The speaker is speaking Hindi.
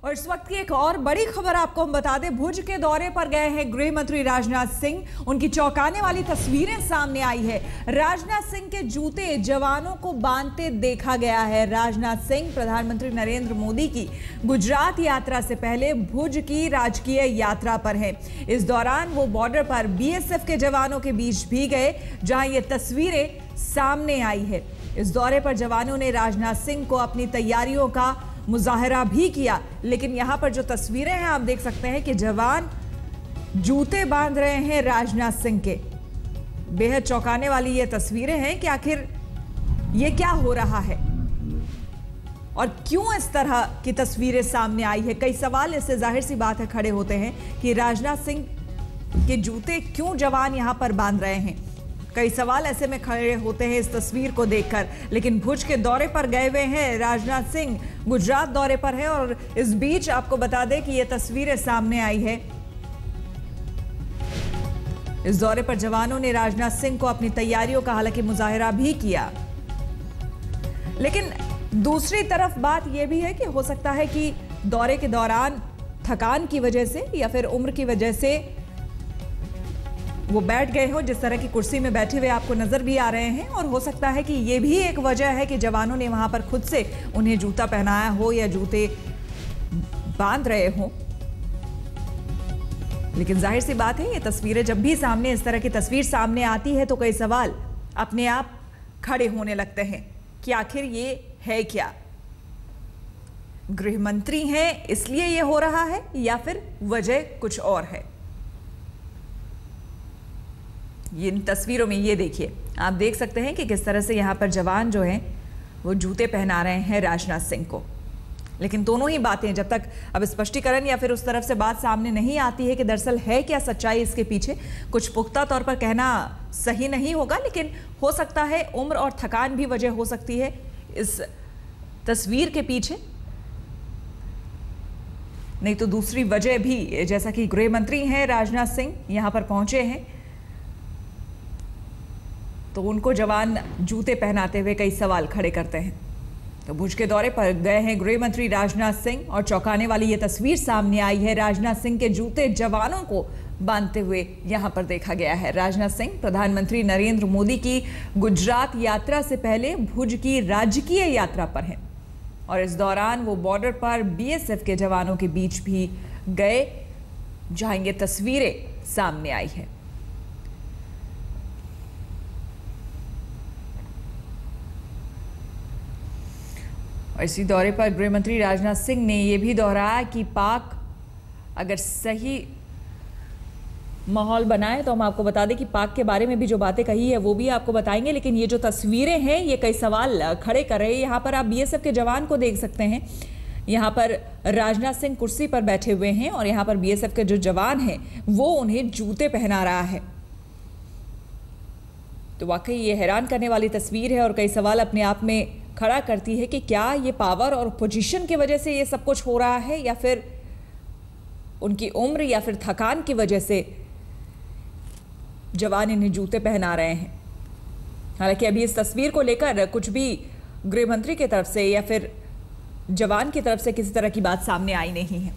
और इस वक्त की एक और बड़ी खबर आपको हम बता दें, भुज के दौरे पर गए हैं गृह मंत्री राजनाथ सिंह। उनकी चौंकाने वाली तस्वीरें सामने आई है। राजनाथ सिंह के जूते जवानों को बांधते देखा गया है। राजनाथ सिंह प्रधानमंत्री नरेंद्र मोदी की गुजरात यात्रा से पहले भुज की राजकीय यात्रा पर हैं। इस दौरान वो बॉर्डर पर बीएसएफ के जवानों के बीच भी गए, जहां ये तस्वीरें सामने आई है। इस दौरे पर जवानों ने राजनाथ सिंह को अपनी तैयारियों का मुजाहरा भी किया, लेकिन यहां पर जो तस्वीरें हैं आप देख सकते हैं कि जवान जूते बांध रहे हैं राजनाथ सिंह के। बेहद चौंकाने वाली ये तस्वीरें हैं कि आखिर ये क्या हो रहा है और क्यों इस तरह की तस्वीरें सामने आई है। कई सवाल इससे जाहिर सी बात है खड़े होते हैं कि राजनाथ सिंह के जूते क्यों जवान यहां पर बांध रहे हैं। कई सवाल ऐसे में खड़े होते हैं इस तस्वीर को देखकर। लेकिन भुज के दौरे पर गए हुए हैं राजनाथ सिंह, गुजरात दौरे पर है और इस बीच आपको बता दें कि ये तस्वीरें सामने आई है। इस दौरे पर जवानों ने राजनाथ सिंह को अपनी तैयारियों का हालांकि मुजाहिरा भी किया, लेकिन दूसरी तरफ बात यह भी है कि हो सकता है कि दौरे के दौरान थकान की वजह से या फिर उम्र की वजह से वो बैठ गए हो। जिस तरह की कुर्सी में बैठे हुए आपको नजर भी आ रहे हैं, और हो सकता है कि ये भी एक वजह है कि जवानों ने वहां पर खुद से उन्हें जूता पहनाया हो या जूते बांध रहे हो। लेकिन जाहिर सी बात है, ये तस्वीरें जब भी सामने इस तरह की तस्वीर सामने आती है तो कई सवाल अपने आप खड़े होने लगते हैं कि आखिर ये है क्या। गृह मंत्री हैं इसलिए ये हो रहा है या फिर वजह कुछ और है। इन तस्वीरों में ये देखिए, आप देख सकते हैं कि किस तरह से यहाँ पर जवान जो हैं वो जूते पहना रहे हैं राजनाथ सिंह को। लेकिन दोनों ही बातें जब तक अब स्पष्टीकरण या फिर उस तरफ से बात सामने नहीं आती है कि दरअसल है क्या सच्चाई इसके पीछे, कुछ पुख्ता तौर पर कहना सही नहीं होगा। लेकिन हो सकता है उम्र और थकान भी वजह हो सकती है इस तस्वीर के पीछे, नहीं तो दूसरी वजह भी। जैसा कि गृह मंत्री हैं राजनाथ सिंह यहाँ पर पहुंचे हैं तो उनको जवान जूते पहनाते हुए कई सवाल खड़े करते हैं। तो भुज के दौरे पर गए हैं गृह मंत्री राजनाथ सिंह और चौंकाने वाली ये तस्वीर सामने आई है। राजनाथ सिंह के जूते जवानों को बांधते हुए यहां पर देखा गया है। राजनाथ सिंह प्रधानमंत्री नरेंद्र मोदी की गुजरात यात्रा से पहले भुज की राजकीय यात्रा पर हैं और इस दौरान वो बॉर्डर पर बीएसएफ के जवानों के बीच भी गए, जहां ये तस्वीरें सामने आई है। और इसी दौरे पर गृह मंत्री राजनाथ सिंह ने यह भी दोहराया कि पाक अगर सही माहौल बनाए तो हम आपको बता दें कि पाक के बारे में भी जो बातें कही है वो भी आपको बताएंगे। लेकिन ये जो तस्वीरें हैं ये कई सवाल खड़े कर रहे हैं। यहाँ पर आप बीएसएफ के जवान को देख सकते हैं। यहाँ पर राजनाथ सिंह कुर्सी पर बैठे हुए हैं और यहाँ पर बीएसएफ के जो जवान हैं वो उन्हें जूते पहना रहा है। तो वाकई ये हैरान करने वाली तस्वीर है और कई सवाल अपने आप में खड़ा करती है कि क्या ये पावर और पोजीशन की वजह से ये सब कुछ हो रहा है या फिर उनकी उम्र या फिर थकान की वजह से जवान इन्हें जूते पहना रहे हैं। हालांकि अभी इस तस्वीर को लेकर कुछ भी गृह मंत्री की तरफ से या फिर जवान की तरफ से किसी तरह की बात सामने आई नहीं है।